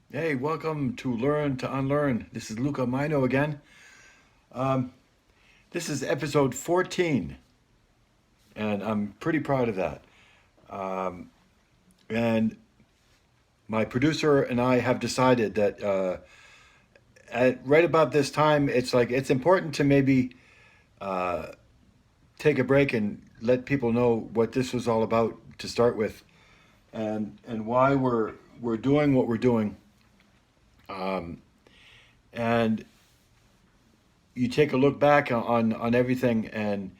Hey, welcome to Learn to Unlearn. This is Luca Majno again. Um, this is episode 14, and I'm pretty proud of that. Um, and my producer and I have decided that right about this time, it's important to maybe uh, take a break and let people know what this was all about to start with, and why we're doing what we're doing. Um, and you take a look back on everything, and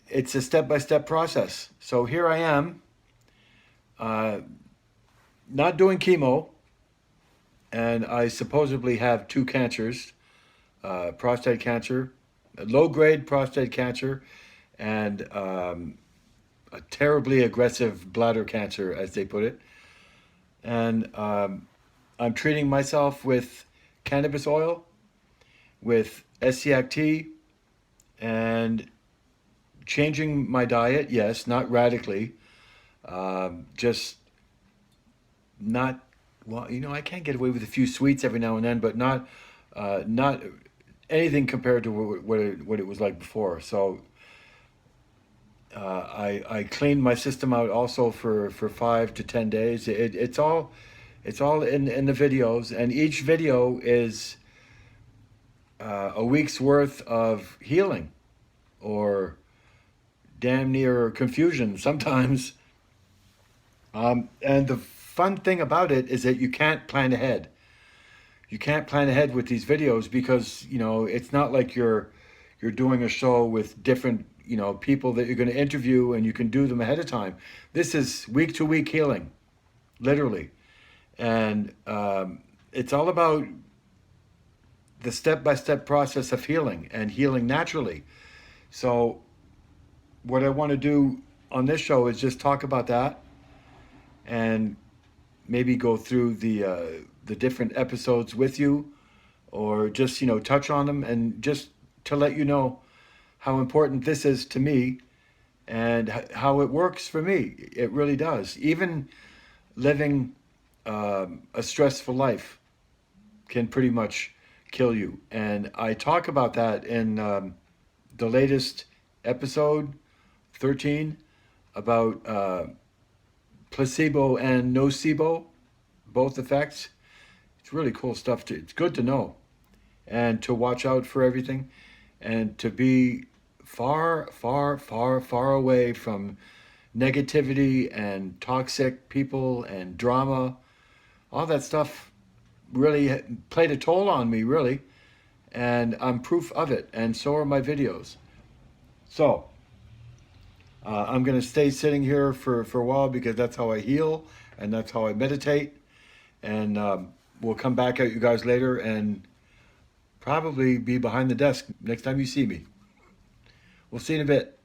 it's a step by step process. So here I am, uh, not doing chemo, and I supposedly have two cancers: prostate cancer, low grade prostate cancer, and a terribly aggressive bladder cancer, as they put it. And I'm treating myself with cannabis oil, with SCAT, and changing my diet. Yes, not radically, just not well. I can't get away with a few sweets every now and then, but not anything compared to what it was like before. So I cleaned my system out also for 5 to 10 days. It's all in the videos, and each video is a week's worth of healing or damn near confusion sometimes. And the fun thing about it is that you can't plan ahead. You can't plan ahead with these videos because it's not like you're doing a show with different people that you're going to interview and you can do them ahead of time. This is week to week healing, literally, and it's all about the step by step process of healing and healing naturally. So what I want to do on this show is just talk about that and maybe go through the different episodes with you, or just touch on them, and just to let you know how important this is to me and how it works for me. It really does. Even living a stressful life can pretty much kill you, and I talk about that in the latest episode 13 about placebo and nocebo, both effects. It's really cool stuff. It's good to know and to watch out for everything and to be far, far, far, far away from negativity and toxic people and drama. All that stuff really played a toll on me, really. And I'm proof of it, and so are my videos. So I'm going to stay sitting here for a while because that's how I heal and that's how I meditate. And we'll come back at you guys later and probably be behind the desk next time you see me. We'll see you in a bit.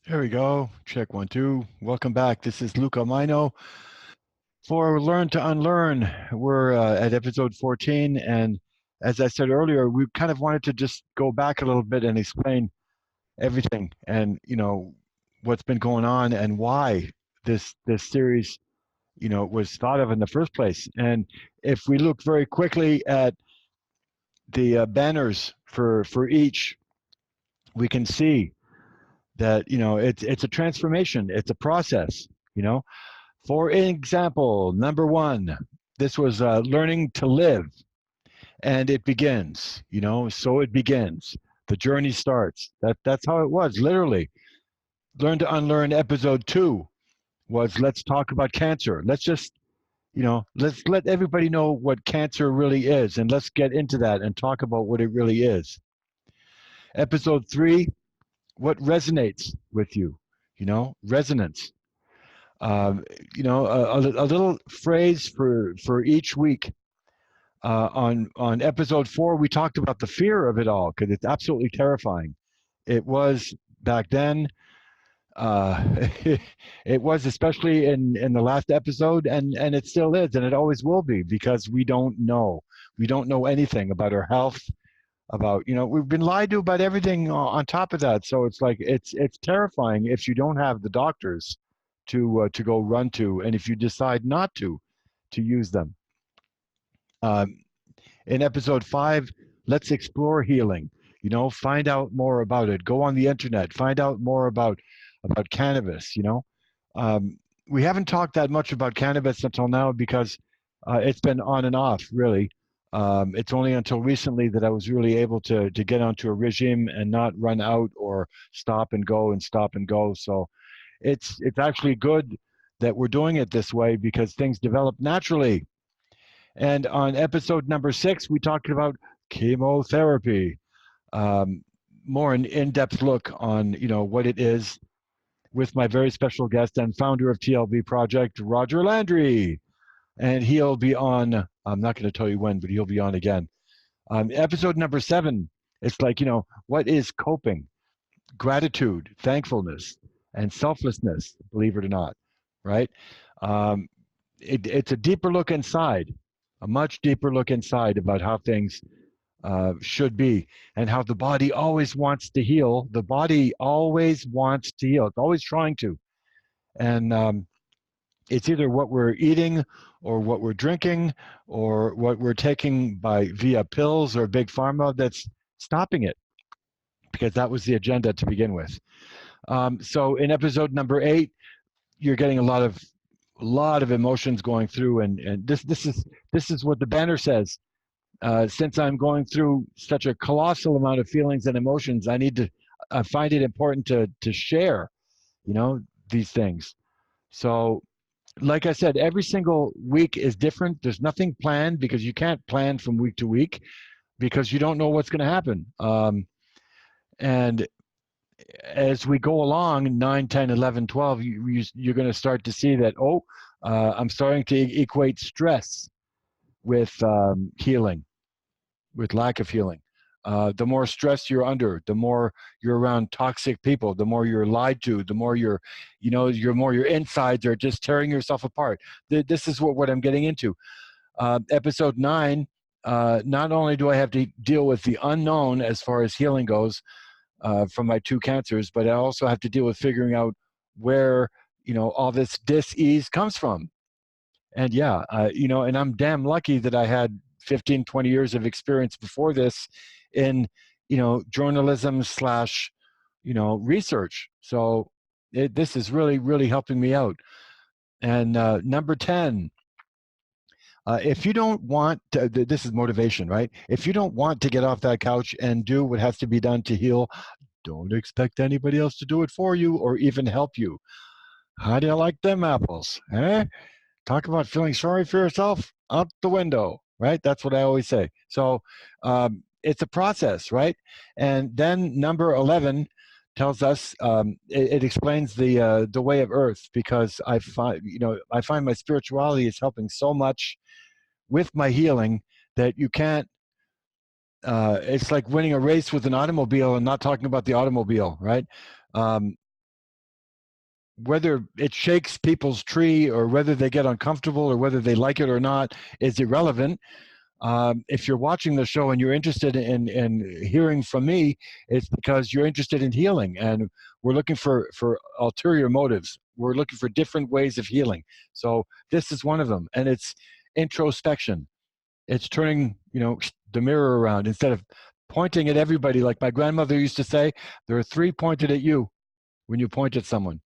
There we go. Check one, two. Welcome back. This is Luca Majno for Learn to Unlearn. We're at episode 14. And as I said earlier, we kind of wanted to just go back a little bit and explain everything and, what's been going on and why this series, was thought of in the first place. And if we look very quickly at the banners for each, we can see that it's a transformation, it's a process. you know for example, number one, this was learning to live, and it begins. So it begins, the journey starts. That's how it was, literally. Learn to Unlearn episode 2 was let's talk about cancer. Let's let everybody know what cancer really is, and let's get into that and talk about what it really is. Episode 3, what resonates with you. Resonance. um, a little phrase for each week. On episode 4, we talked about the fear of it all because it's absolutely terrifying. It was back then. uh, it was, especially in the last episode, and it still is, and it always will be, because we don't know anything about our health, about, we've been lied to about everything on top of that. So it's like it's terrifying if you don't have the doctors to go run to, and if you decide not to use them. In episode 5, let's explore healing. You know, find out more about it. Go on the internet, find out more about cannabis. You know, we haven't talked that much about cannabis until now because it's been on and off, really. It's only until recently that I was really able to get onto a regime and not run out or stop and go and stop and go. So it's actually good that we're doing it this way because things develop naturally. And on episode number 6, we talked about chemotherapy, more an in-depth look on, you know, what it is, with my very special guest and founder of TLB Project, Roger Landry. And he'll be on, I'm not going to tell you when, but he'll be on again. Episode number 7, it's like, you know, what is coping? Gratitude, thankfulness, and selflessness, believe it or not, right? It's a deeper look inside, a much deeper look inside about how things should be and how the body always wants to heal. The body always wants to heal. It's always trying to. And it's either what we're eating or what we're drinking or what we're taking via pills or big pharma that's stopping it, because that was the agenda to begin with. So in episode number 8, you're getting a lot of emotions going through, and this is what the banner says. Since I'm going through such a colossal amount of feelings and emotions, I find it important to share, you know, these things. So, like I said, every single week is different. There's nothing planned because you can't plan from week to week because you don't know what's going to happen. And as we go along, 9, 10, 11, 12, you're going to start to see that, I'm starting to equate stress with healing, with lack of healing. The more stress you're under, the more you're around toxic people, the more you're lied to, the more your insides are just tearing yourself apart. This is what I'm getting into. Episode 9, not only do I have to deal with the unknown as far as healing goes from my 2 cancers, but I also have to deal with figuring out where, you know, all this dis-ease comes from. And yeah, you know, and I'm damn lucky that I had 15, 20 years of experience before this in, you know, journalism / you know, research. So this is really, really helping me out. And number 10, if you don't want to, this is motivation, right? If you don't want to get off that couch and do what has to be done to heal, don't expect anybody else to do it for you or even help you. How do you like them apples? Eh? Talk about feeling sorry for yourself, out the window, right? That's what I always say. So it's a process, right? And then number 11 tells us, it explains the way of Earth, because I find my spirituality is helping so much with my healing that you can't. It's like winning a race with an automobile and not talking about the automobile, right? Whether it shakes people's tree or whether they get uncomfortable or whether they like it or not is irrelevant. If you're watching the show and you're interested in hearing from me, it's because you're interested in healing, and we're looking for ulterior motives. We're looking for different ways of healing. So this is one of them, and it's introspection. It's turning, you know, the mirror around. Instead of pointing at everybody, like my grandmother used to say, there are 3 pointed at you when you point at someone.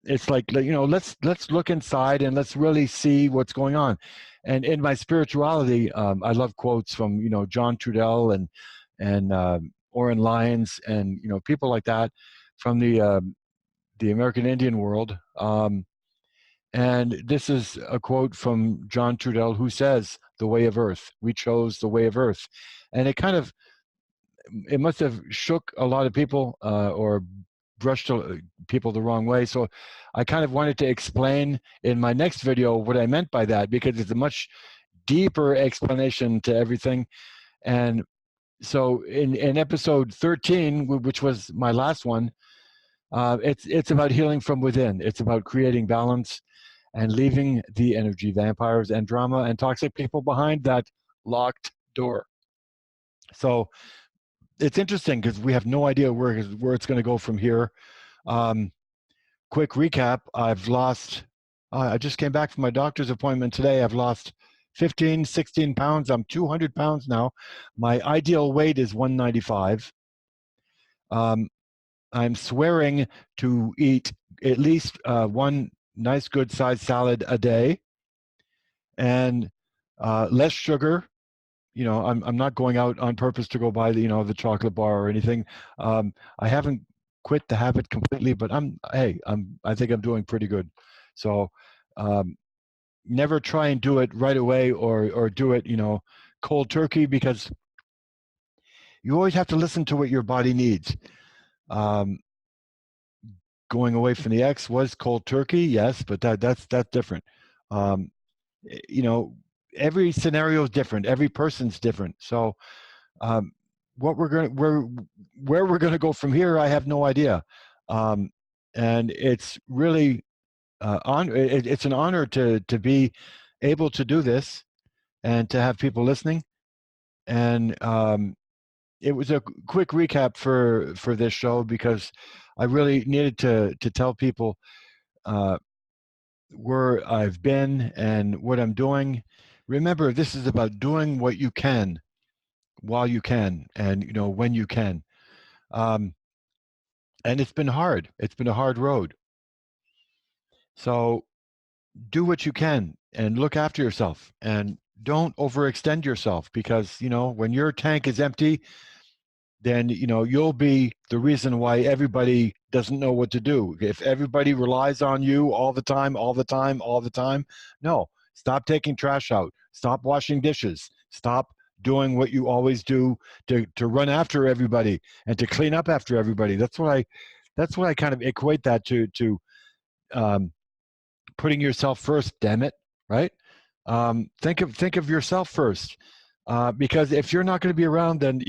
It's like, you know, let's look inside and let's really see what's going on. And in my spirituality, I love quotes from, you know, John Trudell and Oren Lyons and, you know, people like that from the American Indian world. And this is a quote from John Trudell, who says, "The way of Earth. We chose the way of Earth." And it must have shook a lot of people or brushed people the wrong way. So I kind of wanted to explain in my next video what I meant by that, because it's a much deeper explanation to everything. And so in episode 13, which was my last one, it's about healing from within. It's about creating balance and leaving the energy vampires and drama and toxic people behind that locked door. So it's interesting because we have no idea where it's going to go from here. quick recap, I've lost, I just came back from my doctor's appointment today. I've lost 15, 16 pounds. I'm 200 pounds now. My ideal weight is 195. I'm swearing to eat at least one nice good sized salad a day and less sugar. I'm not going out on purpose to go buy the chocolate bar or anything. I haven't quit the habit completely, but I think I'm doing pretty good. So never try and do it right away or do it cold turkey, because you always have to listen to what your body needs. Going away from the X was cold turkey, yes, but that's different. Um, every scenario is different. Every person's different. So what where we're gonna go from here, I have no idea. And it's really it's an honor to be able to do this and to have people listening. And it was a quick recap for this show, because I really needed to tell people where I've been and what I'm doing. Remember, this is about doing what you can while you can, and when you can. And it's been hard. It's been a hard road. So do what you can and look after yourself, and don't overextend yourself, because when your tank is empty, then you'll be the reason why everybody doesn't know what to do. If everybody relies on you all the time, no. Stop taking trash out. Stop washing dishes. Stop doing what you always do to run after everybody and to clean up after everybody. That's what I kind of equate that to putting yourself first. Damn it, right? Think of yourself first, because if you're not going to be around, then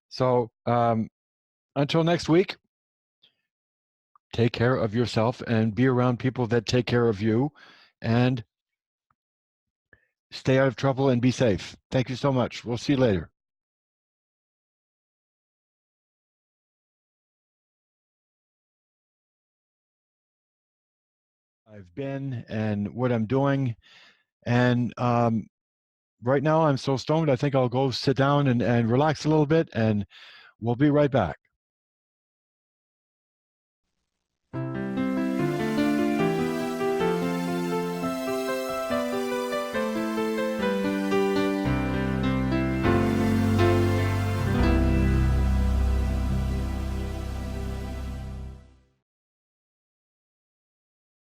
So until next week, take care of yourself and be around people that take care of you, and stay out of trouble and be safe. Thank you so much. We'll see you later. I've been and what I'm doing. And right now I'm so stoned, I think I'll go sit down and relax a little bit, and we'll be right back.